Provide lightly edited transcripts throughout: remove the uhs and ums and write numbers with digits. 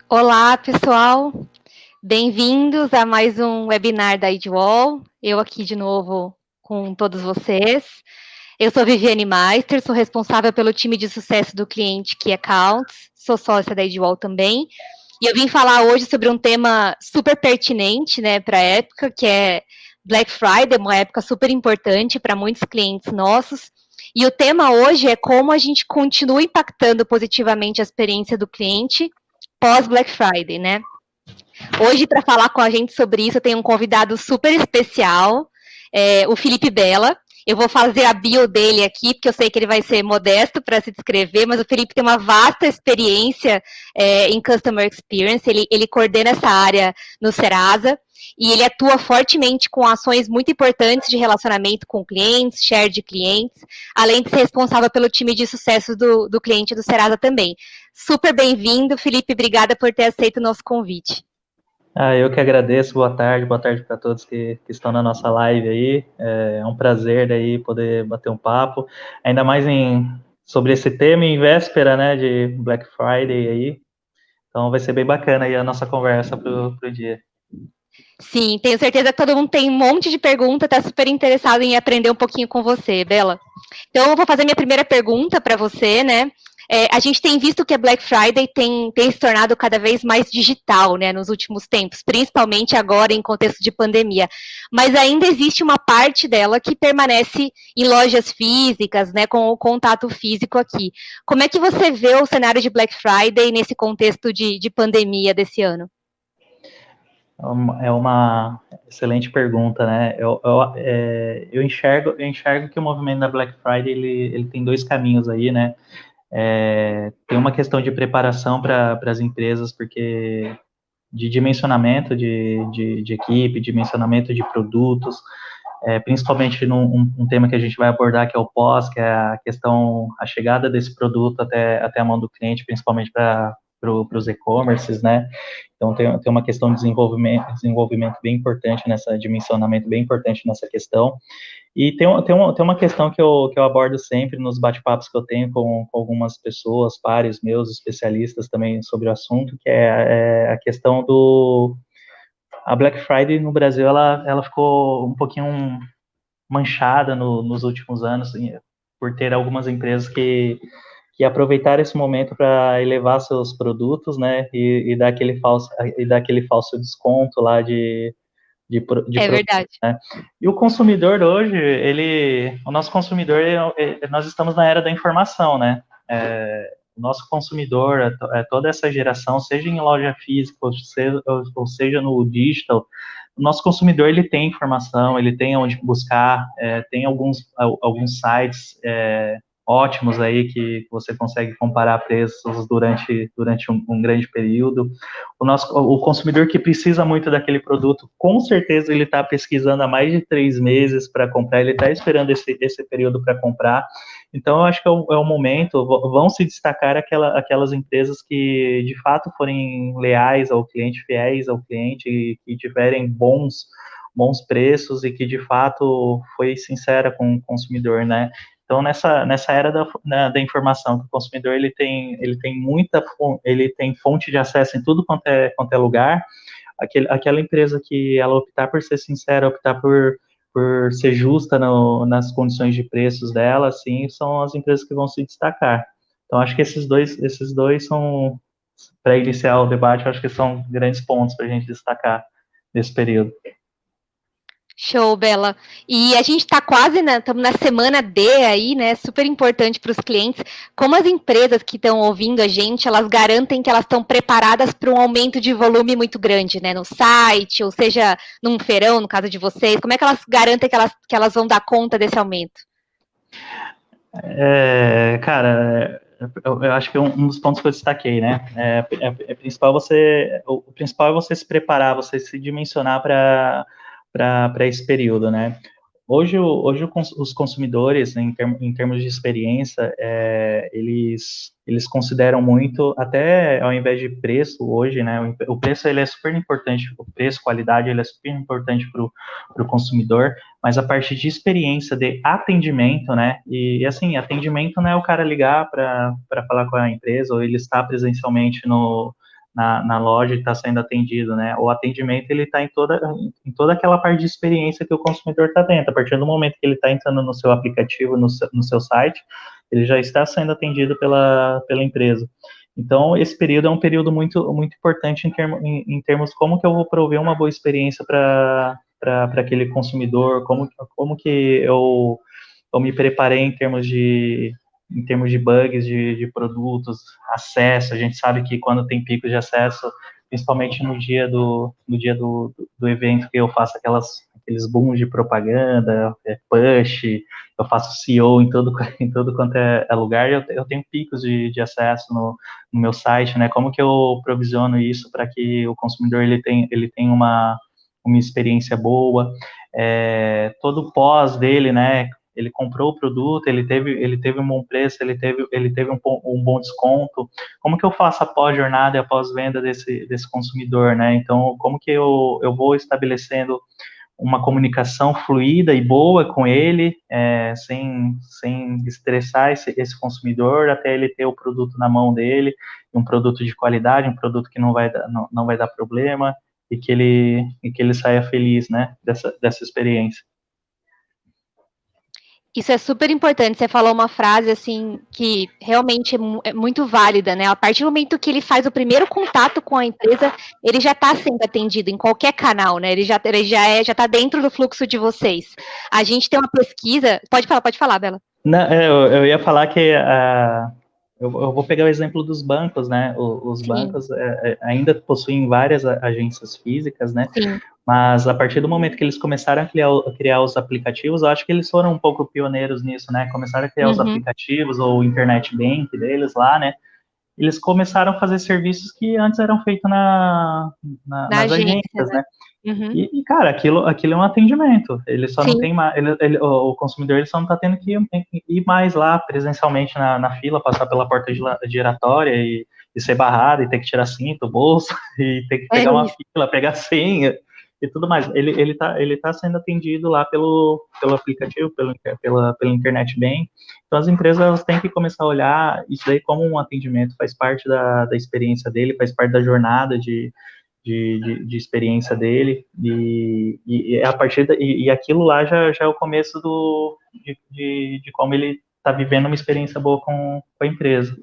Olá, pessoal. Bem-vindos a mais um webinar da Idwall. Eu aqui de novo com todos vocês. Eu sou Viviane Meister, sou responsável pelo time de sucesso do cliente Key Accounts, sou sócia da Idwall também. E eu vim falar hoje sobre um tema super pertinente, né, para a época, que é Black Friday, uma época super importante para muitos clientes nossos. E o tema hoje é como a gente continua impactando positivamente a experiência do cliente pós Black Friday, né? Hoje, para falar com a gente sobre isso, eu tenho um convidado super especial, o Felipe Bella. Eu vou fazer a bio dele aqui, porque eu sei que ele vai ser modesto para se descrever, mas o Felipe tem uma vasta experiência em Customer Experience, ele coordena essa área no Serasa, e ele atua fortemente com ações muito importantes de relacionamento com clientes, share de clientes, além de ser responsável pelo time de sucesso do cliente do Serasa também. Super bem-vindo, Felipe, obrigada por ter aceito o nosso convite. Eu que agradeço, boa tarde para todos que estão na nossa live aí. É um prazer daí poder bater um papo, ainda mais sobre esse tema em véspera, né, de Black Friday aí. Então vai ser bem bacana aí a nossa conversa pro dia. Sim, tenho certeza que todo mundo tem um monte de pergunta, está super interessado em aprender um pouquinho com você, Bela. Então, eu vou fazer minha primeira pergunta para você, né? A gente tem visto que a Black Friday tem se tornado cada vez mais digital, né, nos últimos tempos, principalmente agora em contexto de pandemia. Mas ainda existe uma parte dela que permanece em lojas físicas, né, com o contato físico aqui. Como é que você vê o cenário de Black Friday nesse contexto de pandemia desse ano? É uma excelente pergunta, né? Eu enxergo que o movimento da Black Friday ele tem dois caminhos aí, né? Tem uma questão de preparação para as empresas, porque de dimensionamento de equipe, dimensionamento de produtos, principalmente num tema que a gente vai abordar, que é o pós, que é a chegada desse produto até a mão do cliente, principalmente para os e-commerces, né? Então, tem uma questão de desenvolvimento bem importante dimensionamento bem importante nessa questão. E tem uma questão que eu abordo sempre nos bate-papos que eu tenho com algumas pessoas, pares meus, especialistas também sobre o assunto, que é a questão a Black Friday no Brasil, ela ficou um pouquinho manchada nos últimos anos, por ter algumas empresas que aproveitaram esse momento para elevar seus produtos, né, e dar aquele falso desconto lá de É produto, verdade. né? E o consumidor hoje, o nosso consumidor, nós estamos na era da informação, né? O nosso consumidor, toda essa geração, seja em loja física, ou seja no digital, o nosso consumidor ele tem informação, ele tem onde buscar, tem alguns sites ótimos aí que você consegue comparar preços durante um grande período. O consumidor que precisa muito daquele produto, com certeza ele está pesquisando há mais de 3 meses para comprar, ele está esperando esse período para comprar. Então, eu acho que é o momento, vão se destacar aquelas empresas que, de fato, forem leais ao cliente, fiéis ao cliente, e que tiverem bons preços e que, de fato, foi sincera com o consumidor, né? Então, nessa era da informação, que o consumidor ele tem fonte de acesso em tudo quanto é lugar, aquela empresa que ela optar por ser sincera, optar por ser justa nas condições de preços dela, assim, são as empresas que vão se destacar. Então, acho que esses dois são, para iniciar o debate, eu acho que são grandes pontos para a gente destacar nesse período. Show, Bela. E a gente está quase, estamos na semana D aí, né? Super importante para os clientes. Como as empresas que estão ouvindo a gente, elas garantem que elas estão preparadas para um aumento de volume muito grande, né? No site, ou seja, num feirão, no caso de vocês. Como é que elas garantem que elas vão dar conta desse aumento? Cara, eu acho que um dos pontos que eu destaquei, né? O principal é você se preparar, você se dimensionar para esse período, né? Hoje os consumidores, em termos de experiência, eles consideram muito, até ao invés de preço hoje, né? O preço ele é super importante, o preço, qualidade, ele é super importante para o consumidor, mas a parte de experiência, de atendimento, né? E assim, atendimento não é o cara ligar para falar com a empresa, ou ele estar presencialmente na loja e está sendo atendido, né? O atendimento ele está em toda aquela parte de experiência que o consumidor está dentro. A partir do momento que ele está entrando no seu aplicativo, no seu site, ele já está sendo atendido pela empresa. Então, esse período é um período muito, muito importante em termos como que eu vou prover uma boa experiência para aquele consumidor, como que eu me preparei em termos de bugs de produtos, acesso. A gente sabe que quando tem pico de acesso, principalmente no dia do evento, que eu faço aqueles booms de propaganda, push, eu faço SEO em todo quanto é lugar, eu tenho picos de acesso no meu site, né? Como que eu provisiono isso para que o consumidor ele tenha uma experiência boa, todo o pós dele, né? Ele comprou o produto, ele teve um bom preço, ele teve um bom desconto. Como que eu faço a pós-jornada e a pós-venda desse consumidor, né? Então, como que eu vou estabelecendo uma comunicação fluida e boa com ele, sem estressar esse consumidor, até ele ter o produto na mão dele, um produto de qualidade, um produto que não vai dar problema, e que ele saia feliz, né, dessa experiência. Isso é super importante. Você falou uma frase assim que realmente é muito válida, né? A partir do momento que ele faz o primeiro contato com a empresa, ele já está sendo atendido em qualquer canal, né? Ele já está dentro do fluxo de vocês. A gente tem uma pesquisa. Pode falar, Bela. Não, eu ia falar que eu vou pegar o exemplo dos bancos, né? Os bancos ainda possuem várias agências físicas, né? Sim. Mas a partir do momento que eles começaram a criar os aplicativos, eu acho que eles foram um pouco pioneiros nisso, né? Começaram a criar os aplicativos, ou o internet bank deles lá, né? Eles começaram a fazer serviços que antes eram feitos nas agências, né? Uhum. E, cara, aquilo é um atendimento. Ele só não tem mais. O consumidor ele só não está tendo que ir mais lá presencialmente na fila, passar pela porta giratória e ser barrado, e ter que tirar cinto, bolso, e ter que pegar uma fila, pegar senha e tudo mais. Ele tá sendo atendido lá pelo aplicativo, pela internet bank. Então as empresas elas têm que começar a olhar isso daí como um atendimento, faz parte da experiência dele, faz parte da jornada de experiência dele, e a partir e aquilo lá já é o começo de como ele está vivendo uma experiência boa com a empresa.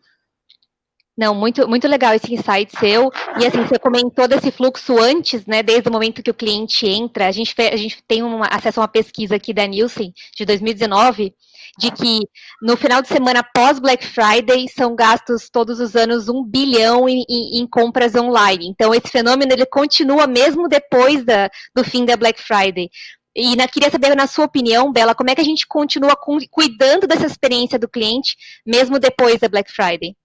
Não, muito, muito legal esse insight seu. E assim, você comentou desse fluxo antes, né? Desde o momento que o cliente entra. A gente tem acesso a uma pesquisa aqui da Nielsen de 2019, de que no final de semana após Black Friday são gastos todos os anos 1 bilhão em compras online. Então, esse fenômeno ele continua mesmo depois do fim da Black Friday. E queria saber, na sua opinião, Bela, como é que a gente continua cuidando dessa experiência do cliente mesmo depois da Black Friday?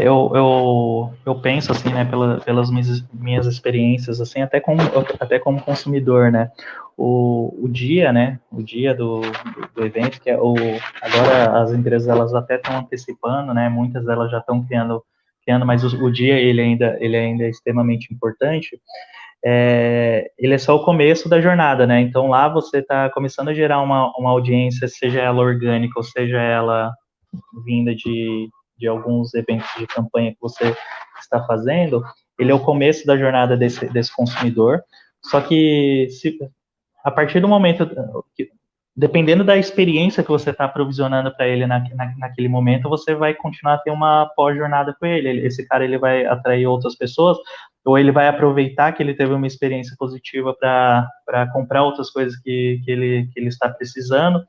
Eu penso assim, né, pelas minhas experiências, assim, até como consumidor, né, o dia, né, o dia do evento, que é agora as empresas, elas até estão antecipando, né, muitas delas já estão criando, mas o dia, ele ainda é extremamente importante. Ele é só o começo da jornada, né, então lá você está começando a gerar uma audiência, seja ela orgânica, ou seja ela vinda de alguns eventos de campanha que você está fazendo, ele é o começo da jornada desse consumidor, só que a partir do momento, dependendo da experiência que você está provisionando para ele naquele momento, você vai continuar a ter uma pós-jornada com ele. Esse cara ele vai atrair outras pessoas, ou ele vai aproveitar que ele teve uma experiência positiva para comprar outras coisas que ele está precisando.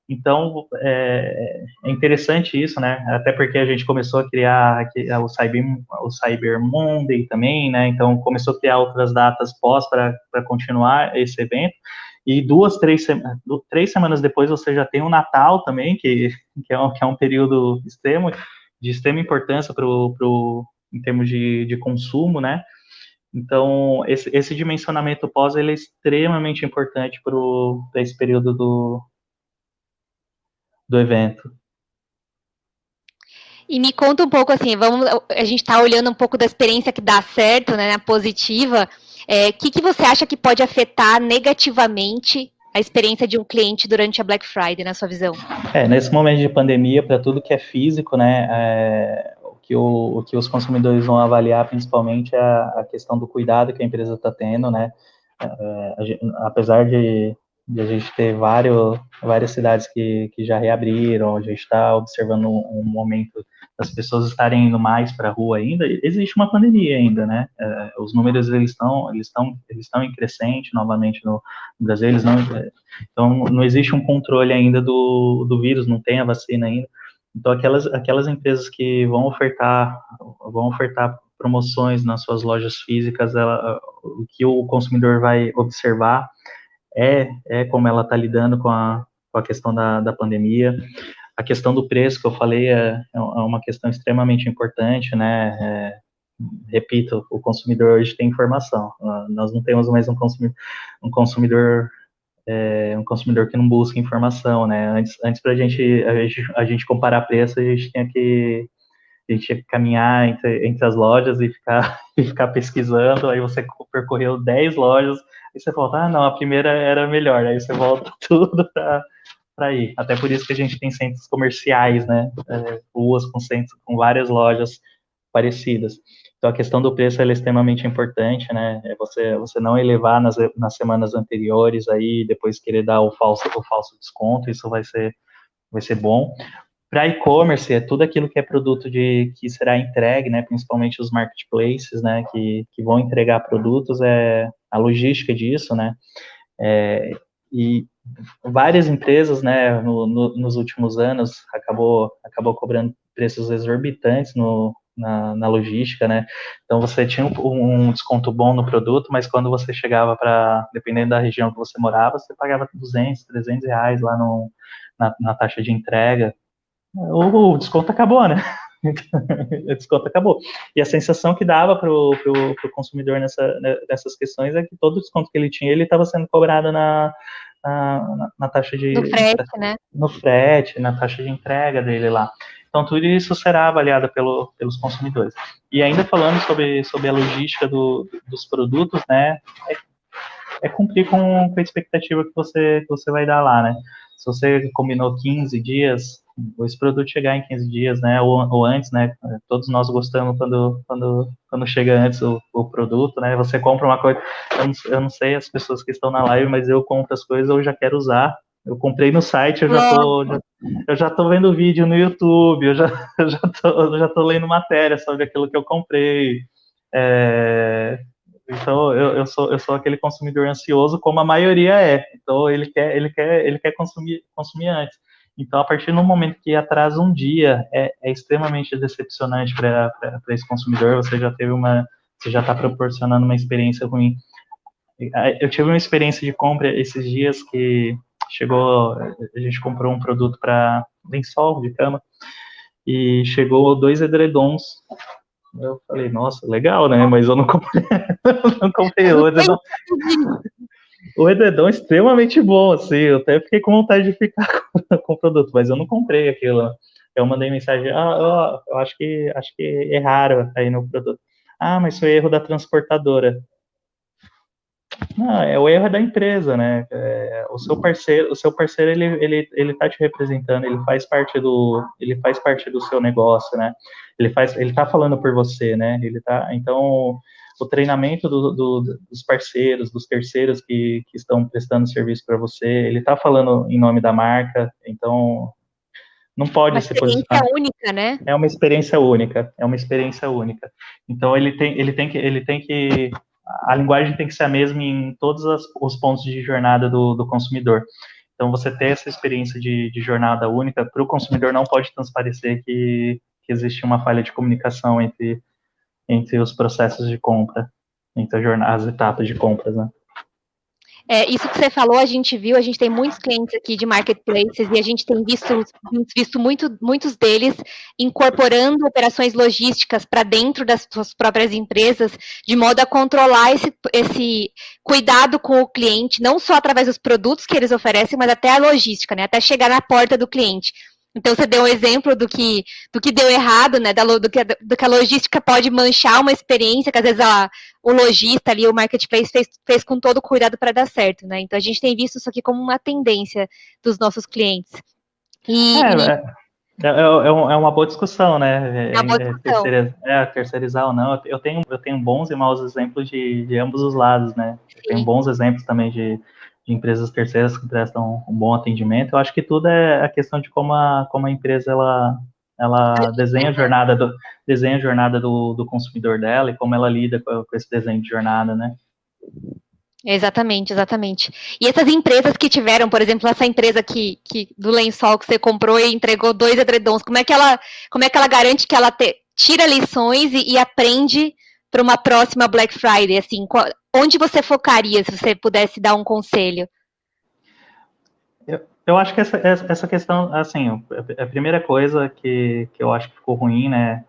Então, é interessante isso, né? Até porque a gente começou a criar o Cyber Monday também, né? Então, começou a criar outras datas pós para continuar esse evento. E 3 semanas depois você já tem o Natal também, que é um período de extrema importância em termos de consumo, né? Então, esse dimensionamento pós ele é extremamente importante para esse período do evento. E me conta um pouco assim, a gente está olhando um pouco da experiência que dá certo, né, positiva. Que você acha que pode afetar negativamente a experiência de um cliente durante a Black Friday, na sua visão? Nesse momento de pandemia, para tudo que é físico, né, o que os consumidores vão avaliar principalmente é a questão do cuidado que a empresa está tendo, né? Apesar de a gente ter várias cidades que já reabriram, a gente está observando um momento das pessoas estarem indo mais para a rua ainda, existe uma pandemia ainda, né? Os números eles estão em crescente novamente no Brasil, então não existe um controle ainda do vírus, não tem a vacina ainda. Então aquelas empresas que vão ofertar promoções nas suas lojas físicas, o que o consumidor vai observar como ela está lidando com a questão da pandemia. A questão do preço que eu falei é uma questão extremamente importante, né? Repito, o consumidor hoje tem informação. Nós não temos mais um consumidor que não busca informação, né? Antes para a gente comparar preço, a gente tinha que caminhar entre as lojas e ficar pesquisando, aí você percorreu 10 lojas, e você volta, não, a primeira era melhor, aí você volta tudo para ir. Até por isso que a gente tem centros comerciais, né? Ruas com várias lojas parecidas. Então a questão do preço é extremamente importante, né? Você não elevar nas semanas anteriores, aí depois querer dar o falso desconto, isso vai ser bom. Para e-commerce, é tudo aquilo que é produto que será entregue, né, principalmente os marketplaces, né, que vão entregar produtos, a logística disso, né, e várias empresas, né, nos últimos anos, acabou cobrando preços exorbitantes na logística, né, então você tinha um desconto bom no produto, mas quando você chegava dependendo da região que você morava, você pagava 200, 300 reais lá na taxa de entrega. O desconto acabou, né? O desconto acabou. E a sensação que dava para o consumidor nessas questões é que todo o desconto que ele tinha, ele estava sendo cobrado na taxa No frete, né? no frete, na taxa de entrega dele lá. Então, tudo isso será avaliado pelos consumidores. E ainda falando sobre a logística dos produtos, né? Cumprir com a expectativa que você vai dar lá, né? Se você combinou 15 dias, esse produto chegar em 15 dias, né, ou antes, né, todos nós gostamos quando chega antes o produto, né, você compra uma coisa, eu não sei as pessoas que estão na live, mas eu compro as coisas, eu já quero usar, eu comprei no site, eu já tô vendo vídeo no YouTube, eu já tô lendo matéria sobre aquilo que eu comprei, então eu sou aquele consumidor ansioso, como a maioria é. Então ele quer consumir antes. Então, a partir do momento que atrasa um dia, é extremamente decepcionante para esse consumidor. Você já está proporcionando uma experiência ruim. Eu tive uma experiência de compra esses dias que a gente comprou um produto para lençol de cama e chegou 2 edredons. Eu falei, nossa, legal, né? Mas eu não comprei, não comprei o edredom. O edredom é extremamente bom, assim. Eu até fiquei com vontade de ficar com o produto, mas eu não comprei aquilo. Eu mandei mensagem, eu acho que erraram aí no produto. Ah, mas foi erro da transportadora. Não, o erro é da empresa, né? O seu parceiro ele tá te representando, ele faz parte do seu negócio, né? Ele tá falando por você, né? Então o treinamento dos parceiros, dos terceiros que estão prestando serviço para você, ele tá falando em nome da marca, então não pode se posicionar. Uma experiência única, né? É uma experiência única. Então ele tem que a linguagem tem que ser a mesma em todos os pontos de jornada do consumidor. Então você ter essa experiência de jornada única, para o consumidor não pode transparecer que existe uma falha de comunicação entre os processos de compra, entre as etapas de compras, né? Isso que você falou, a gente tem muitos clientes aqui de marketplaces e a gente tem visto muitos deles incorporando operações logísticas para dentro das suas próprias empresas, de modo a controlar esse cuidado com o cliente, não só através dos produtos que eles oferecem, mas até a logística, né? Até chegar na porta do cliente. Então, você deu um exemplo do que deu errado, né? Do que a logística pode manchar uma experiência, que às vezes o lojista ali, o marketplace fez com todo cuidado para dar certo, né? Então, a gente tem visto isso aqui como uma tendência dos nossos clientes. É uma boa discussão, É uma boa discussão. Terceirizar ou não. Eu tenho bons e maus exemplos de ambos os lados, né? Eu tenho Sim. bons exemplos também de empresas terceiras que prestam um bom atendimento. Eu acho que tudo é a questão de como a empresa ela desenha a jornada do consumidor dela e como ela lida com esse desenho de jornada, né? Exatamente, exatamente. E essas empresas que tiveram, por exemplo, essa empresa do lençol que você comprou e entregou 2 edredons, como é que ela garante que ela tira lições e aprende para uma próxima Black Friday? Assim, onde você focaria se você pudesse dar um conselho? Eu acho que essa questão, assim, a primeira coisa que eu acho que ficou ruim, né,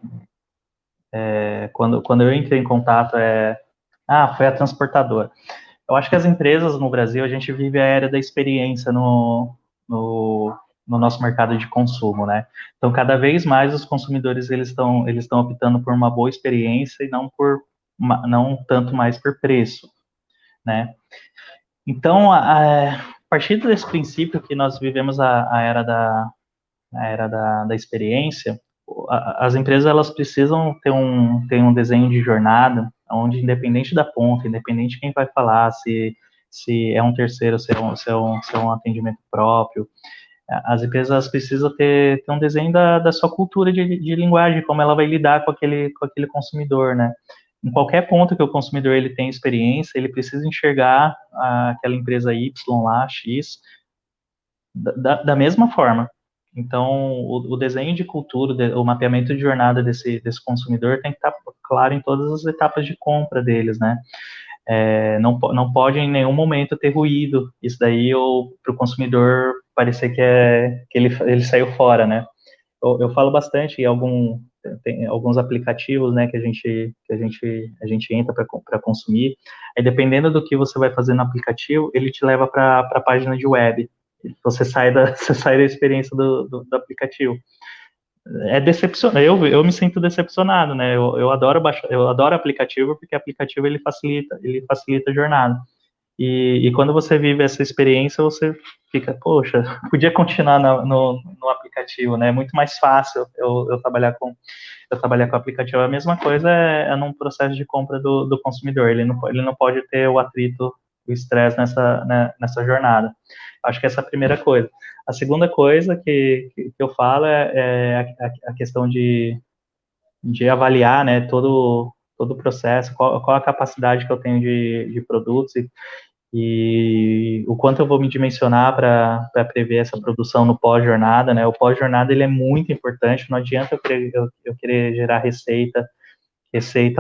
quando eu entrei em contato foi a transportadora. Eu acho que as empresas no Brasil, a gente vive a era da experiência no, no nosso mercado de consumo, né? Então, cada vez mais os consumidores eles estão optando por uma boa experiência e não tanto mais por preço, né? Então, a partir desse princípio que nós vivemos a era da experiência, as empresas elas precisam ter um desenho de jornada onde, independente da ponta, independente de quem vai falar, se é um terceiro, se é um atendimento próprio, as empresas precisam ter um desenho da sua cultura de linguagem, como ela vai lidar com aquele consumidor, né? Em qualquer ponto que o consumidor ele tem experiência, ele precisa enxergar aquela empresa Y lá, X, da mesma forma. Então, o desenho de cultura, o mapeamento de jornada desse consumidor tem que estar claro em todas as etapas de compra deles, né? Não pode em nenhum momento ter ruído. Isso daí, para o consumidor parecer que ele saiu fora, né? Eu falo bastante tem alguns aplicativos, né, a gente entra para consumir. Aí, dependendo do que você vai fazer no aplicativo, ele te leva para a página de web. Você sai você sai da experiência do aplicativo. É decepcionante. Eu me sinto decepcionado, né? Eu adoro eu adoro aplicativo porque aplicativo ele facilita a jornada. E quando você vive essa experiência, você fica, poxa, podia continuar no aplicativo, né? É muito mais fácil eu trabalhar com aplicativo. A mesma coisa é num processo de compra do consumidor. Ele não pode ter o atrito, o estresse nessa jornada. Acho que essa é a primeira coisa. A segunda coisa que eu falo é a questão de avaliar, né, todo o processo, qual a capacidade que eu tenho de produtos e o quanto eu vou me dimensionar para prever essa produção no pós-jornada, né? O pós-jornada ele é muito importante, não adianta eu querer gerar receita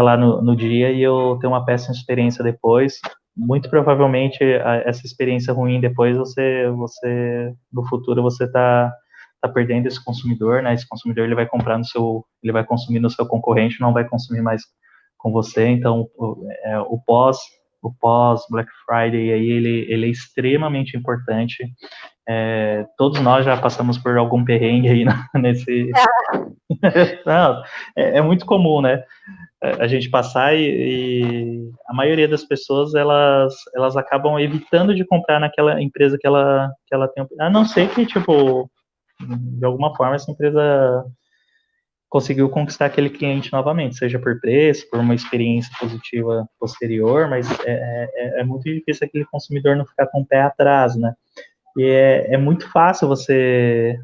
lá no dia e eu ter uma péssima experiência depois. Muito provavelmente essa experiência ruim depois no futuro você tá perdendo esse consumidor, né? Esse consumidor ele vai comprar ele vai consumir no seu concorrente, não vai consumir mais com você. Então o pós Black Friday aí ele é extremamente importante. Todos nós já passamos por algum perrengue aí nesse não, é muito comum, né? A gente passar e a maioria das pessoas elas acabam evitando de comprar naquela empresa que ela tem, a não ser que tipo de alguma forma essa empresa conseguiu conquistar aquele cliente novamente, seja por preço, por uma experiência positiva posterior, mas é muito difícil aquele consumidor não ficar com o pé atrás, né? E é muito fácil você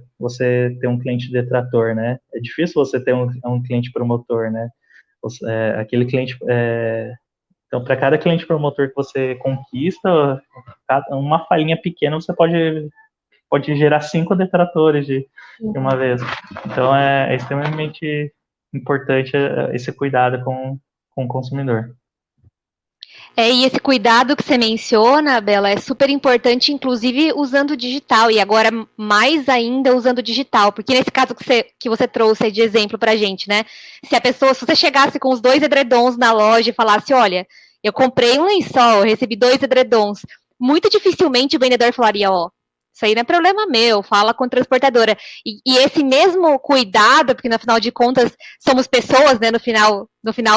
ter um cliente detrator, né? É difícil você ter um cliente promotor, né? Aquele cliente. Então, para cada cliente promotor que você conquista, uma falhinha pequena você pode gerar 5 detratores de uma vez. Então, é extremamente importante esse cuidado com o consumidor. E esse cuidado que você menciona, Bela, é super importante, inclusive usando o digital, e agora mais ainda usando o digital, porque nesse caso que você trouxe de exemplo pra gente, né? Se você chegasse com os 2 edredons na loja e falasse, olha, eu comprei um lençol, eu recebi 2 edredons, muito dificilmente o vendedor falaria, ó, Isso aí não é problema meu, fala com a transportadora. E esse mesmo cuidado, porque no final de contas somos pessoas, né, no final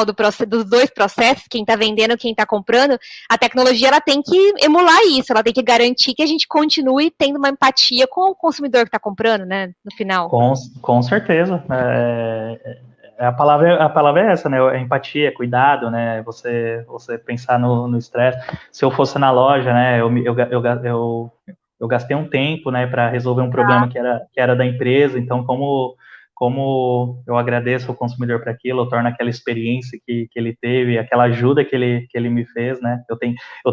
dos dois processos, quem está vendendo e quem está comprando, a tecnologia ela tem que emular isso, ela tem que garantir que a gente continue tendo uma empatia com o consumidor que está comprando, né, no final. Com certeza. A palavra é essa, né? É empatia, cuidado, né? Você pensar no estresse. Se eu fosse na loja, né? Eu gastei um tempo, né, para resolver um problema que era da empresa. Então, como eu agradeço o consumidor para aquilo, eu torno aquela experiência que ele teve, aquela ajuda que ele me fez, né? Eu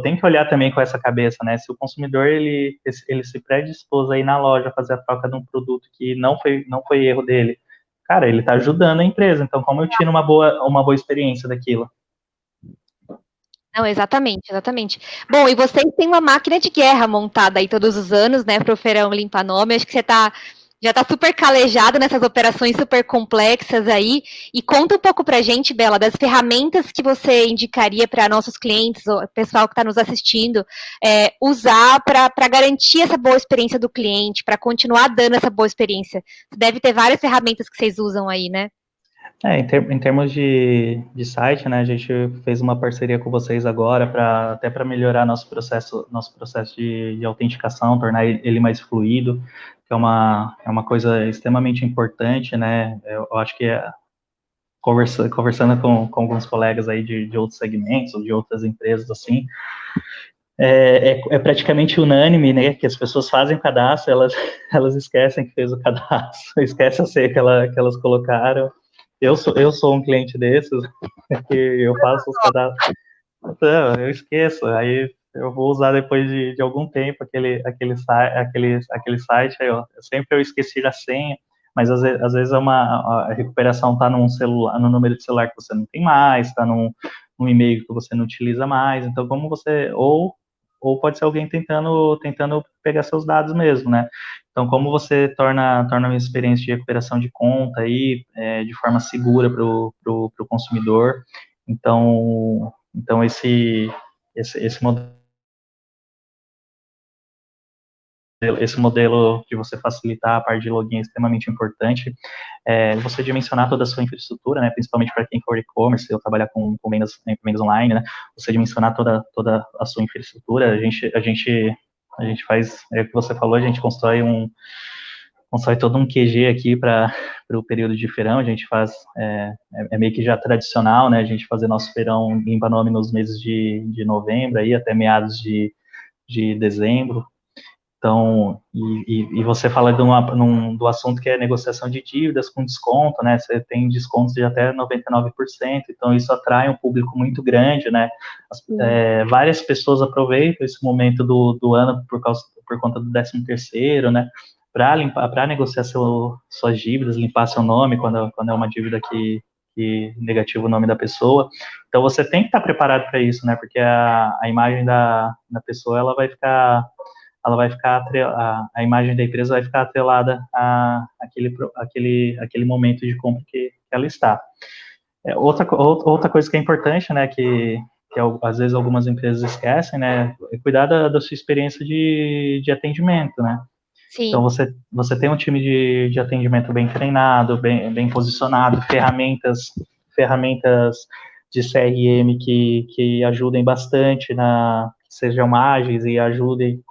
tenho que olhar também com essa cabeça, né? Se o consumidor ele se predispôs aí na loja a fazer a troca de um produto que não foi erro dele, cara, ele está ajudando a empresa. Então, como eu tiro uma boa experiência daquilo? Não, exatamente, exatamente. Bom, e vocês têm uma máquina de guerra montada aí todos os anos, né, para o Feirão Limpa Nome. Acho que já está super calejado nessas operações super complexas aí. E conta um pouco para a gente, Bela, das ferramentas que você indicaria para nossos clientes, o pessoal que está nos assistindo, usar para garantir essa boa experiência do cliente, para continuar dando essa boa experiência. Deve ter várias ferramentas que vocês usam aí, né? Em termos de site, né, a gente fez uma parceria com vocês agora até para melhorar nosso processo de autenticação, tornar ele mais fluido, que é uma coisa extremamente importante, né? Eu acho que conversando com alguns colegas aí de outros segmentos, ou de outras empresas, assim, é praticamente unânime, né, que as pessoas fazem o cadastro, elas esquecem que fez o cadastro, esquecem a senha que elas colocaram. Eu sou um cliente desses, que eu faço os cadastros, então, eu esqueço, aí eu vou usar depois de algum tempo aquele site, aí, ó, sempre eu esqueci a senha, mas às vezes a recuperação está num celular, no número de celular que você não tem mais, está num e-mail que você não utiliza mais, então como você, ou pode ser alguém tentando pegar seus dados mesmo, né? Então, como você torna uma experiência de recuperação de conta aí, de forma segura para o consumidor, então esse modelo de você facilitar a parte de login é extremamente importante. Você dimensionar toda a sua infraestrutura, né, principalmente para quem for e-commerce, eu trabalhar com vendas online, né, você dimensionar toda a sua infraestrutura, a gente faz, o que você falou, a gente constrói todo um QG aqui para o período de feirão, a gente faz, meio que já tradicional, né, a gente fazer nosso feirão limpa nome nos meses de novembro, aí, até meados de dezembro. Então, e você fala do assunto que é negociação de dívidas com desconto, né? Você tem descontos de até 99%, então isso atrai um público muito grande, né? Várias pessoas aproveitam esse momento do ano por conta do 13º, né? Para negociar suas dívidas, limpar seu nome quando é uma dívida que negativa o nome da pessoa. Então você tem que estar preparado para isso, né? Porque a imagem da pessoa ela vai ficar a imagem da empresa vai ficar atrelada aquele momento de compra que ela está. Outra coisa que é importante, né, que às vezes algumas empresas esquecem, né, é cuidar da sua experiência de atendimento, né. Sim. Então você tem um time de atendimento bem treinado, bem posicionado, ferramentas de CRM que ajudem bastante sejam ágeis e ajudem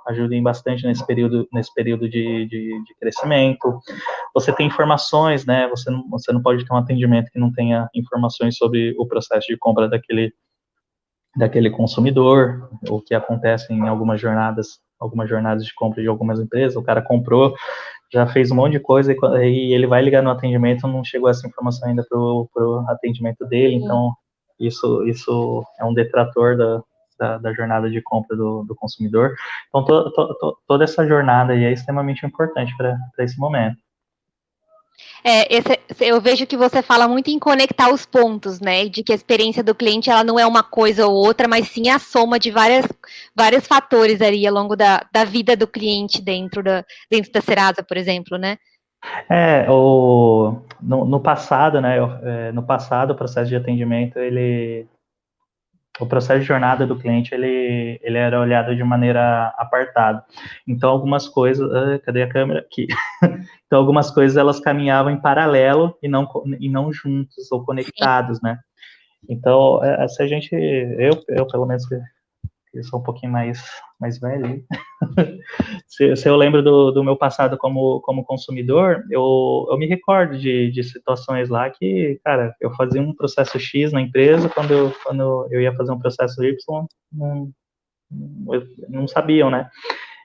bastante nesse período de crescimento. Você tem informações, né? Você não pode ter um atendimento que não tenha informações sobre o processo de compra daquele consumidor, o que acontece em algumas jornadas de compra de algumas empresas. O cara comprou, já fez um monte de coisa e ele vai ligar no atendimento, não chegou essa informação ainda pro atendimento dele, então isso é um detrator da jornada de compra do consumidor. Então, toda essa jornada aí é extremamente importante para esse momento. Eu vejo que você fala muito em conectar os pontos, né? De que a experiência do cliente ela não é uma coisa ou outra, mas sim a soma de vários fatores ali ao longo da vida do cliente dentro da Serasa, por exemplo, né? No passado, né? No passado, o processo de atendimento o processo de jornada do cliente, ele era olhado de maneira apartada. Então, algumas coisas... cadê a câmera? Aqui. Então, algumas coisas, elas caminhavam em paralelo e não juntos ou Sim. conectados, né? Então, se a gente... Eu pelo menos, que sou um pouquinho mais velho, se eu lembro do meu passado como consumidor, eu me recordo de situações lá que, cara, eu fazia um processo X na empresa, quando eu ia fazer um processo Y, não, não sabiam, né?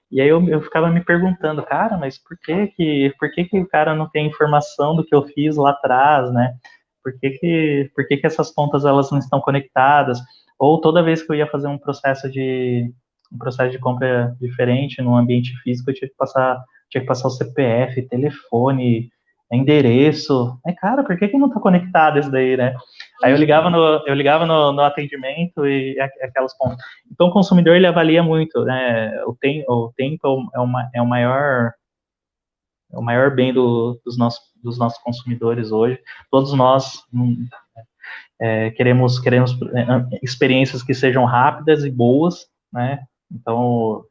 E aí eu ficava me perguntando, cara, mas por que que o cara não tem informação do que eu fiz lá atrás, né? Por que que essas pontas elas não estão conectadas? Ou toda vez que eu ia fazer um processo de compra diferente no ambiente físico, eu tinha que passar o CPF, telefone, endereço. Cara, por que que não está conectado isso daí, né? Aí eu ligava no atendimento e aquelas pontas. Então, o consumidor, ele avalia muito, né? O tempo é o maior bem dos nossos consumidores hoje. Todos nós queremos experiências que sejam rápidas e boas, né? Então,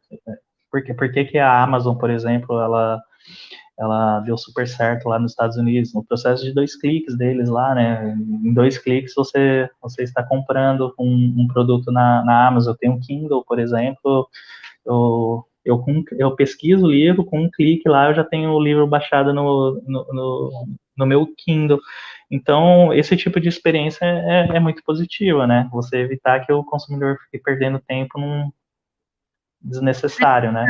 por que que a Amazon, por exemplo, ela deu super certo lá nos Estados Unidos, no processo de 2 cliques deles lá, né? Em 2 cliques você está comprando um produto na Amazon. Eu tenho um Kindle, por exemplo, eu pesquiso o livro, com um clique lá eu já tenho o livro baixado no meu Kindle. Então, esse tipo de experiência é muito positiva, né? Você evitar que o consumidor fique perdendo tempo num desnecessário, né?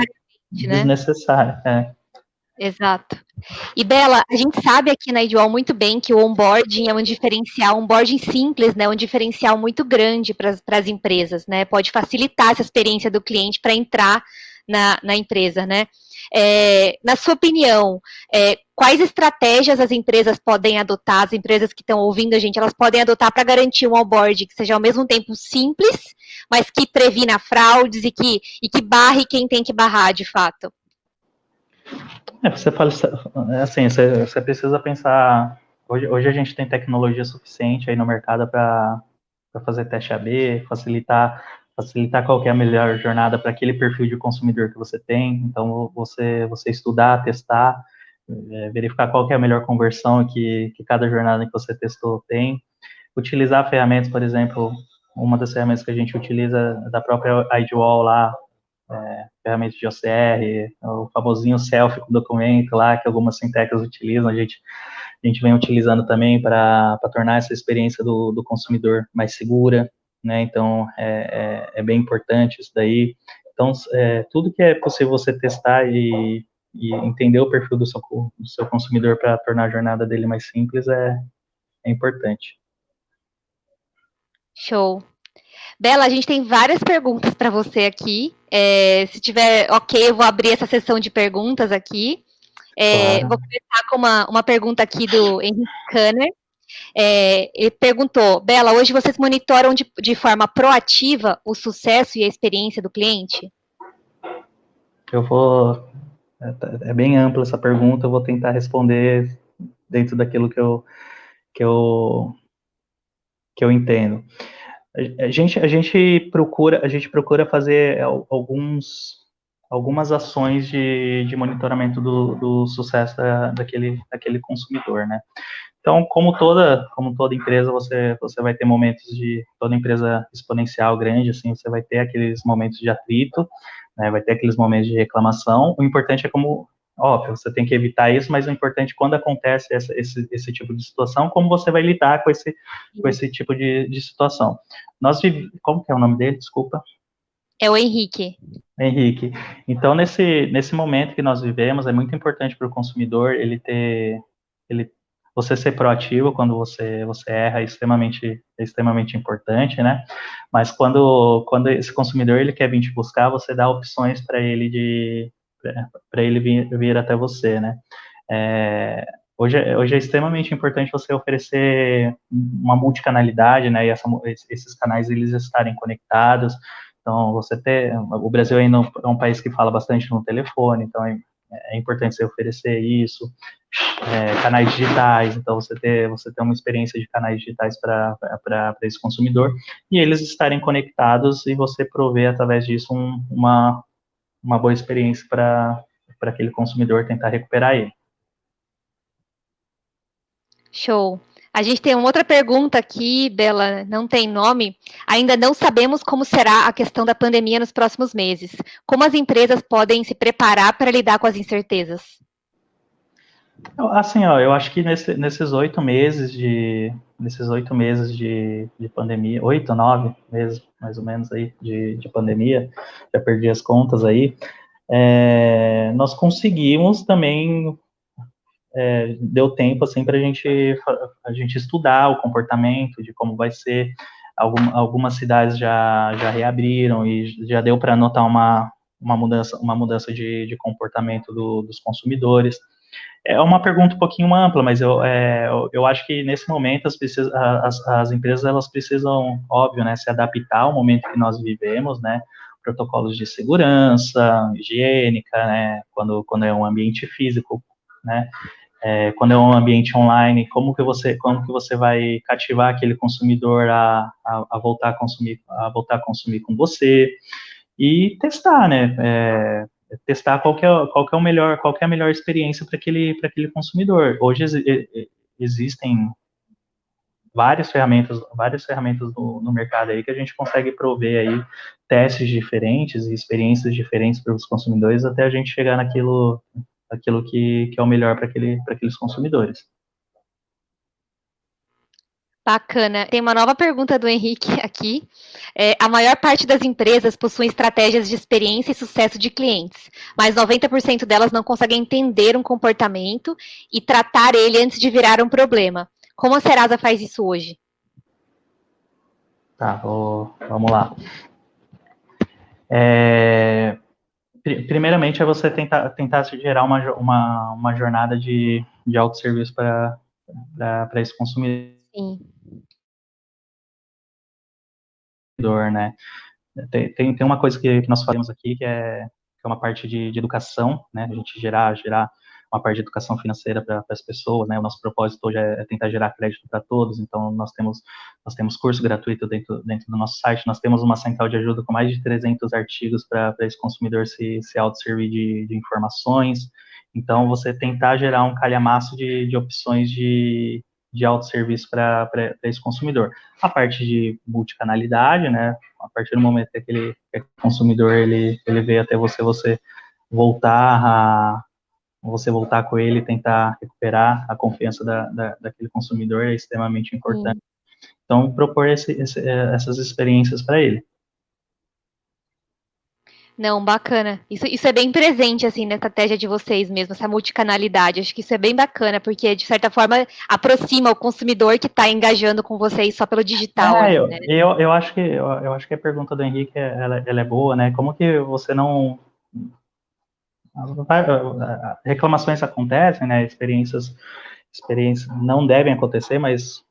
Né? Desnecessário, Exato. E Bela, a gente sabe aqui na Ideal muito bem que o onboarding é um diferencial, um onboarding simples, né, um diferencial muito grande para as empresas, né? Pode facilitar essa experiência do cliente para entrar na empresa, né? Na sua opinião, quais estratégias as empresas podem adotar, as empresas que estão ouvindo a gente, elas podem adotar para garantir um onboarding que seja ao mesmo tempo simples, mas que previna fraudes e que barre quem tem que barrar de fato? Você fala assim, você precisa pensar. Hoje a gente tem tecnologia suficiente aí no mercado para fazer teste AB, facilitar qual que é a melhor jornada para aquele perfil de consumidor que você tem. Então, você estudar, testar, verificar qual que é a melhor conversão que cada jornada que você testou tem. Utilizar ferramentas, por exemplo, uma das ferramentas que a gente utiliza da própria IDWall lá, ferramentas de OCR, o famosinho selfie com documento lá, que algumas fintechs utilizam, a gente vem utilizando também para tornar essa experiência do consumidor mais segura, né? Então, é bem importante isso daí. Então, tudo que é possível você testar e entender o perfil do seu consumidor para tornar a jornada dele mais simples é importante. Show. Bela, a gente tem várias perguntas para você aqui. Se tiver ok, eu vou abrir essa sessão de perguntas aqui. Claro. Vou começar com uma pergunta aqui do Henrique Kanner. Ele perguntou, Bela, hoje vocês monitoram de forma proativa o sucesso e a experiência do cliente? Eu vou. É bem ampla essa pergunta, eu vou tentar responder dentro daquilo que eu, que eu entendo. A gente procura fazer algumas ações de monitoramento do sucesso daquele consumidor, né? Então, como toda empresa, você vai ter toda empresa exponencial grande, assim, você vai ter aqueles momentos de atrito, né, vai ter aqueles momentos de reclamação. O importante é óbvio, você tem que evitar isso, mas o importante quando acontece esse tipo de situação, como você vai lidar com esse tipo de situação. Como que é o nome dele? Desculpa. É o Henrique. Henrique. Então, nesse momento que nós vivemos, é muito importante para o consumidor você ser proativo quando você erra, é extremamente importante, né? Mas quando esse consumidor ele quer vir te buscar, você dá opções para ele vir até você, né? Hoje é extremamente importante você oferecer uma multicanalidade, né? E esses canais eles estarem conectados. Então, o Brasil ainda é um país que fala bastante no telefone, então é importante você oferecer isso, canais digitais, então você ter uma experiência de canais digitais para esse consumidor, e eles estarem conectados e você prover através disso uma boa experiência para aquele consumidor tentar recuperar ele. Show. A gente tem uma outra pergunta aqui, Bela, não tem nome. Ainda não sabemos como será a questão da pandemia nos próximos meses. Como as empresas podem se preparar para lidar com as incertezas? Assim, ó, eu acho que nesses 8 meses de pandemia, 8, 9 meses, mais ou menos, aí, de pandemia, já perdi as contas aí, nós conseguimos também, deu tempo, assim, para a gente estudar o comportamento, de como vai ser. Algumas cidades já reabriram e já deu para notar uma mudança de comportamento dos consumidores. É uma pergunta um pouquinho ampla, mas eu acho que nesse momento as empresas elas precisam, óbvio, né, se adaptar ao momento que nós vivemos, né, protocolos de segurança, higiênica, né, quando é um ambiente físico, né, quando é um ambiente online, como que você vai cativar aquele consumidor a voltar a consumir com você, e testar, né? Testar qual que é a melhor experiência para aquele consumidor. Hoje existem várias ferramentas no mercado aí que a gente consegue prover aí testes diferentes e experiências diferentes para os consumidores até a gente chegar aquilo que é o melhor para aqueles consumidores. Bacana. Tem uma nova pergunta do Henrique aqui. A maior parte das empresas possuem estratégias de experiência e sucesso de clientes, mas 90% delas não conseguem entender um comportamento e tratar ele antes de virar um problema. Como a Serasa faz isso hoje? Tá, vamos lá. Primeiramente é você tentar gerar uma jornada de autosserviço para esse consumidor, Sim. né? Tem uma coisa que nós fazemos aqui que é uma parte de educação, né? A gente gerar uma parte de educação financeira para as pessoas, né? O nosso propósito hoje é tentar gerar crédito para todos, então nós temos curso gratuito dentro do nosso site, nós temos uma central de ajuda com mais de 300 artigos para esse consumidor se autosservir de informações, então você tentar gerar um calhamaço de opções de autosserviço para esse consumidor. A parte de multicanalidade, né? A partir do momento que aquele consumidor ele veio até você voltar você voltar com ele, tentar recuperar a confiança daquele consumidor é extremamente importante. Sim. Então, propor essas experiências para ele. Não, bacana. Isso é bem presente, assim, na estratégia de vocês mesmo, essa multicanalidade. Acho que isso é bem bacana, porque, de certa forma, aproxima o consumidor que está engajando com vocês só pelo digital ali, né? Eu acho que a pergunta do Henrique, ela é boa, né? Como que você não... Reclamações acontecem, né? Experiências não devem acontecer, mas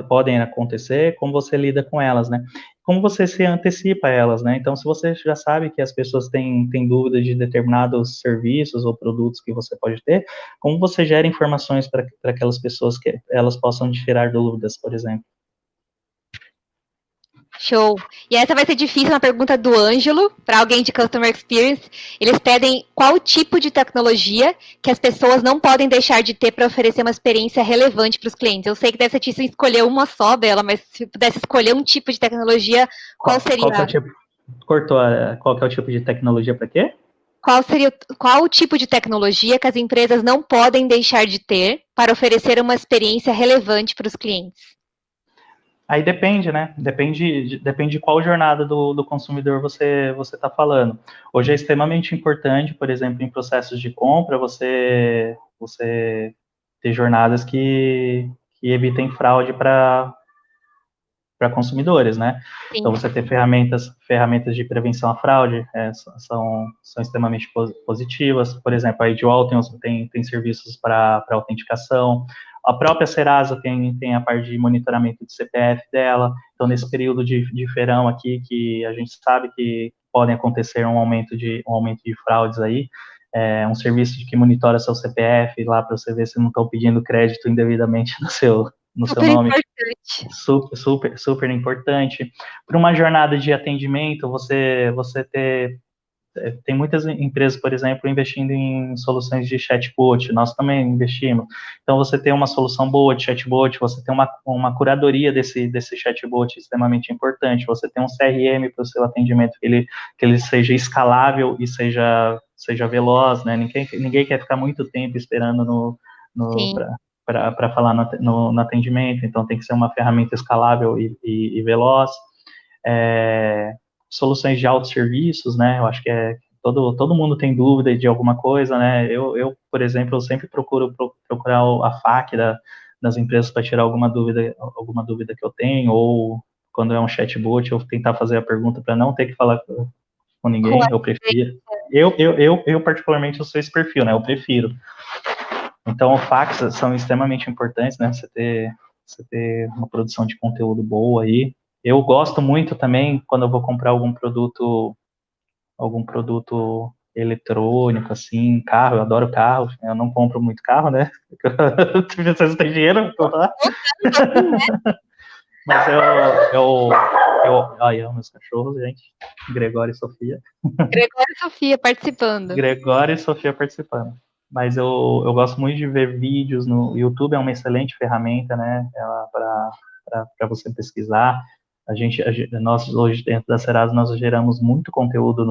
podem acontecer, como você lida com elas, né? Como você se antecipa a elas, né? Então, se você já sabe que as pessoas têm dúvidas de determinados serviços ou produtos que você pode ter, como você gera informações para aquelas pessoas que elas possam tirar dúvidas, por exemplo? Show. E essa vai ser difícil, uma pergunta do Ângelo, para alguém de Customer Experience. Eles pedem qual tipo de tecnologia que as pessoas não podem deixar de ter para oferecer uma experiência relevante para os clientes. Eu sei que deve ser difícil escolher uma só dela, mas se pudesse escolher um tipo de tecnologia, qual Qual que é o seria? tipo? Cortou. Qual que é o tipo de tecnologia para quê? Qual o tipo de tecnologia que as empresas não podem deixar de ter para oferecer uma experiência relevante para os clientes? Aí depende, né? Depende de qual jornada do consumidor você está falando. Hoje é extremamente importante, por exemplo, em processos de compra, você ter jornadas que evitem fraude para consumidores, né? Então, Sim. você ter ferramentas de prevenção à fraude são extremamente positivas. Por exemplo, a Edgewall tem serviços para autenticação. A própria Serasa tem a parte de monitoramento de CPF dela. Então, nesse período de feirão aqui, que a gente sabe que podem acontecer um aumento de fraudes aí, um serviço que monitora seu CPF lá para você ver se não estão pedindo crédito indevidamente no seu Super nome. importante. Super importante. Para uma jornada de atendimento, você tem muitas empresas, por exemplo, investindo em soluções de chatbot, nós também investimos. Então, você tem uma solução boa de chatbot, você tem uma curadoria desse chatbot extremamente importante, você tem um CRM para o seu atendimento, que ele seja escalável e seja veloz, né? Ninguém quer ficar muito tempo esperando para falar no atendimento, então tem que ser uma ferramenta escalável e veloz. Soluções de autosserviços, né? Eu acho que todo mundo tem dúvida de alguma coisa, né? Por exemplo, eu sempre procurar a FAQ das empresas para tirar alguma dúvida que eu tenho, ou quando é um chatbot, eu tentar fazer a pergunta para não ter que falar com ninguém, eu prefiro. Eu particularmente, eu sou esse perfil, né? Eu prefiro. Então, fax são extremamente importantes, né? Você ter uma produção de conteúdo boa aí. Eu gosto muito também quando eu vou comprar algum produto eletrônico, assim, carro, eu adoro carro, eu não compro muito carro, né? Vocês têm dinheiro? Mas olha, meus cachorros, gente, Gregório e Sofia. Gregório e Sofia participando. Gregório e Sofia participando. Mas eu gosto muito de ver vídeos no YouTube, é uma excelente ferramenta, né, para você pesquisar. Nós hoje dentro da Serasa nós geramos muito conteúdo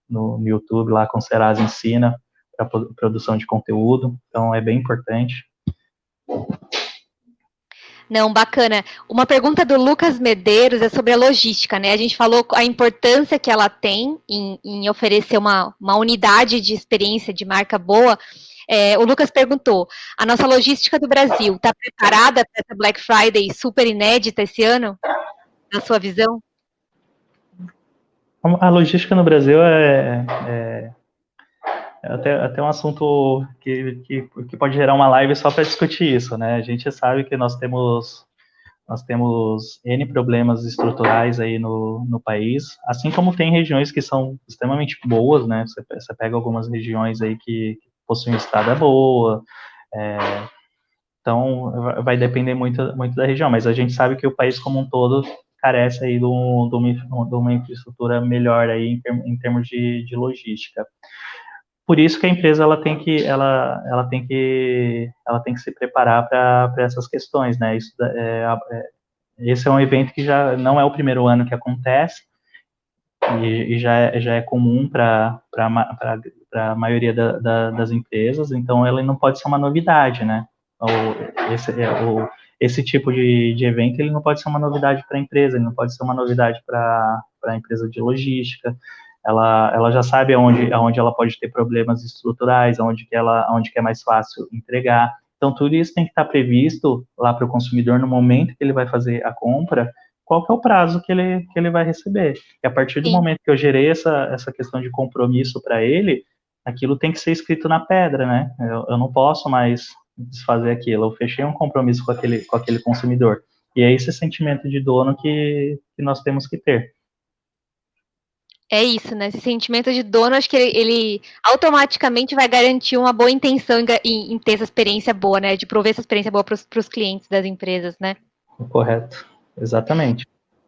no YouTube lá com Serasa Ensina para produção de conteúdo, então é bem importante. Não, bacana. Uma pergunta do Lucas Medeiros é sobre a logística, né? A gente falou a importância que ela tem em oferecer uma unidade de experiência de marca boa. O Lucas perguntou: a nossa logística do Brasil está preparada para essa Black Friday super inédita esse ano? Na sua visão? A logística no Brasil é até um assunto que pode gerar uma live só para discutir isso, né? A gente sabe que nós temos N problemas estruturais aí no país, assim como tem regiões que são extremamente boas, né? Você pega algumas regiões aí que possuem estrada boa, então vai depender muito da região, mas a gente sabe que o país como um todo carece aí de uma infraestrutura melhor aí em termos de logística. Por isso que a empresa ela tem que se preparar para essas questões, né? Esse é um evento que já não é o primeiro ano que acontece e já é comum para a maioria das empresas, então ele não pode ser uma novidade, né? Esse tipo de evento ele não pode ser uma novidade para a empresa, ele não pode ser uma novidade para a empresa de logística. Ela já sabe aonde ela pode ter problemas estruturais, aonde que é mais fácil entregar. Então, tudo isso tem que estar previsto lá para o consumidor no momento que ele vai fazer a compra, qual que é o prazo que ele vai receber. E a partir do Sim. momento que eu gerei essa questão de compromisso para ele, aquilo tem que ser escrito na pedra, né? Eu não posso mais desfazer aquilo. Eu fechei um compromisso com aquele consumidor. E é esse sentimento de dono que nós temos que ter. É isso, né? Esse sentimento de dono, acho que ele automaticamente vai garantir uma boa intenção em ter essa experiência boa, né? De prover essa experiência boa para os clientes das empresas, né? Correto, exatamente.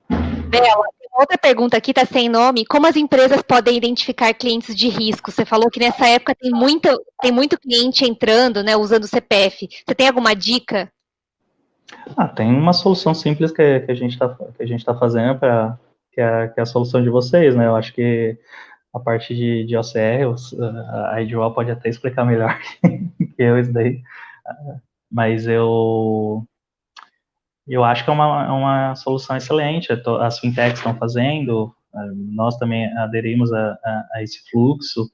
Bela, outra pergunta aqui, está sem nome. Como as empresas podem identificar clientes de risco? Você falou que nessa época tem muito cliente entrando, né, usando o CPF. Você tem alguma dica? Tem uma solução simples que a gente tá fazendo que é a solução de vocês, né? Eu acho que a parte de OCR, a Edwall pode até explicar melhor que eu isso daí, mas eu acho que é uma solução excelente. As fintechs estão fazendo, nós também aderimos a esse fluxo,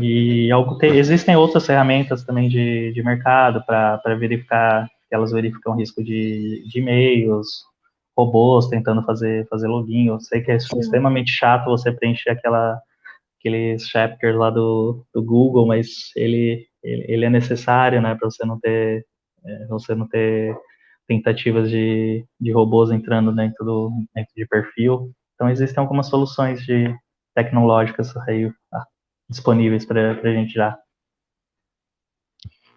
e existem outras ferramentas também de mercado para verificar, que elas verificam risco de e-mails, robôs tentando fazer login. Eu sei que é extremamente chato você preencher aqueles chapters lá do Google, mas ele é necessário, né, para você não ter tentativas de robôs entrando dentro de perfil. Então existem algumas soluções tecnológicas aí disponíveis para a gente já.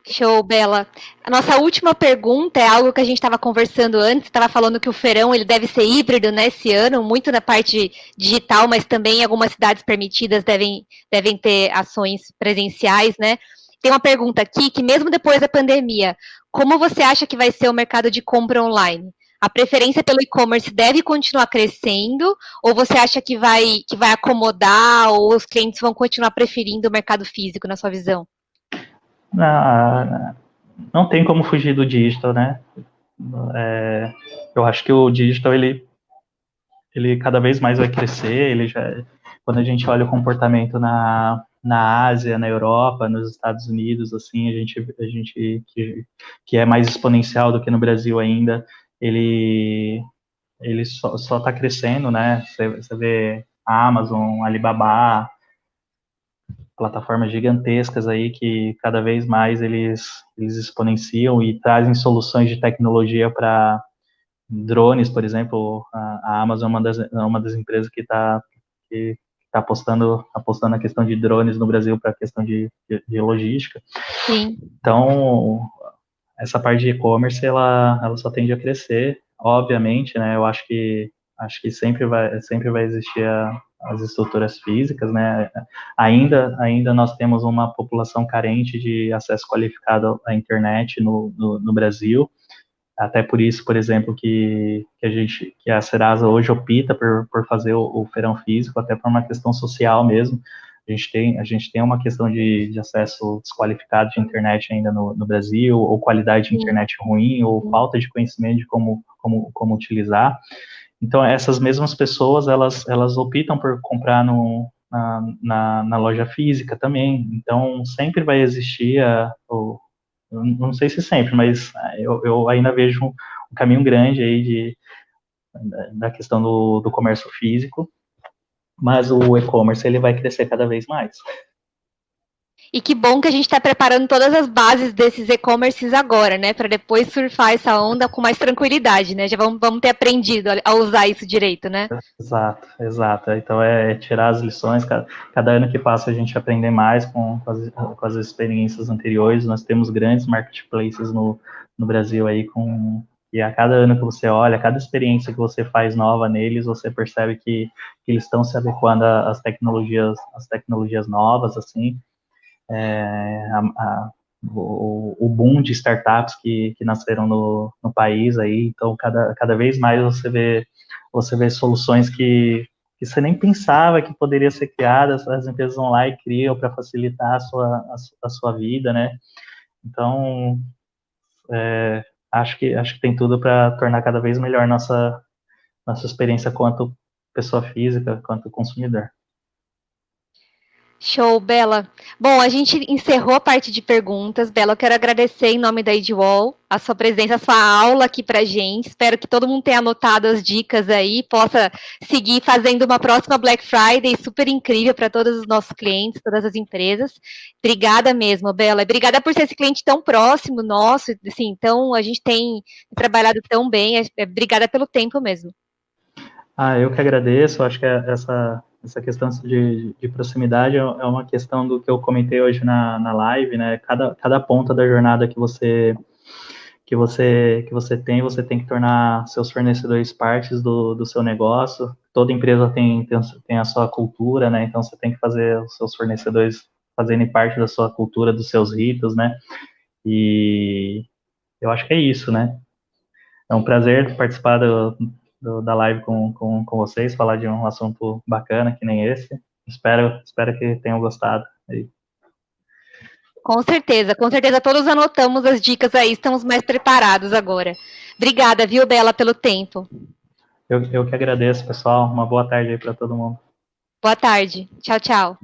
Show, Bela. A nossa última pergunta é algo que a gente estava conversando antes, estava falando que o feirão ele deve ser híbrido, né, esse ano, muito na parte digital, mas também algumas cidades permitidas devem ter ações presenciais, né? Tem uma pergunta aqui que mesmo depois da pandemia, como você acha que vai ser o mercado de compra online? A preferência pelo e-commerce deve continuar crescendo ou você acha que vai acomodar ou os clientes vão continuar preferindo o mercado físico, na sua visão? Não tem como fugir do digital, né? Eu acho que o digital ele cada vez mais vai crescer. Quando a gente olha o comportamento na Ásia, na Europa, nos Estados Unidos, assim, a gente que é mais exponencial do que no Brasil ainda, ele só está crescendo, né? Você vê a Amazon, Alibaba, plataformas gigantescas aí que cada vez mais eles exponenciam e trazem soluções de tecnologia para drones, por exemplo. A Amazon é uma das empresas que tá apostando na questão de drones no Brasil para a questão de logística. Sim. Então, essa parte de e-commerce ela só tende a crescer, obviamente, né? Eu acho que sempre vai existir as estruturas físicas, né? Ainda nós temos uma população carente de acesso qualificado à internet no Brasil. Até por isso, por exemplo, que a Serasa hoje opta por fazer o feirão físico, até por uma questão social mesmo. A gente tem uma questão de acesso desqualificado de internet ainda no Brasil, ou qualidade de internet ruim, ou falta de conhecimento de como utilizar. Então, essas mesmas pessoas, elas optam por comprar na loja física também. Então, sempre vai existir não sei se sempre, mas eu ainda vejo um caminho grande aí da questão do comércio físico, mas o e-commerce ele vai crescer cada vez mais. E que bom que a gente está preparando todas as bases desses e-commerces agora, né? Para depois surfar essa onda com mais tranquilidade, né? Já vamos ter aprendido a usar isso direito, né? Exato. Então é tirar as lições. Cada ano que passa a gente aprende mais com as experiências anteriores. Nós temos grandes marketplaces no Brasil aí e a cada ano que você olha, a cada experiência que você faz nova neles, você percebe que eles estão se adequando às tecnologias novas, assim. O boom de startups que nasceram no país aí, então cada vez mais você vê soluções que você nem pensava que poderia ser criadas, as empresas vão lá e criam para facilitar a sua vida, né? Então, acho que tem tudo para tornar cada vez melhor nossa experiência quanto pessoa física, quanto consumidor. Show, Bela. Bom, a gente encerrou a parte de perguntas. Bela, eu quero agradecer em nome da Edwall a sua presença, a sua aula aqui pra gente. Espero que todo mundo tenha anotado as dicas aí, possa seguir fazendo uma próxima Black Friday super incrível para todos os nossos clientes, todas as empresas. Obrigada mesmo, Bela. Obrigada por ser esse cliente tão próximo nosso, assim, então a gente tem trabalhado tão bem. Obrigada pelo tempo mesmo. Eu que agradeço. Acho que essa questão de proximidade é uma questão do que eu comentei hoje na live, né? Cada ponta da jornada você tem que tornar seus fornecedores partes do seu negócio. Toda empresa tem a sua cultura, né? Então você tem que fazer os seus fornecedores fazerem parte da sua cultura, dos seus ritos, né? E eu acho que é isso, né? É um prazer participar da live com vocês, falar de um assunto bacana que nem esse. Espero que tenham gostado. Com certeza, todos anotamos as dicas aí, estamos mais preparados agora. Obrigada, viu, Bela, pelo tempo. Eu que agradeço, pessoal. Uma boa tarde aí para todo mundo. Boa tarde. Tchau, tchau.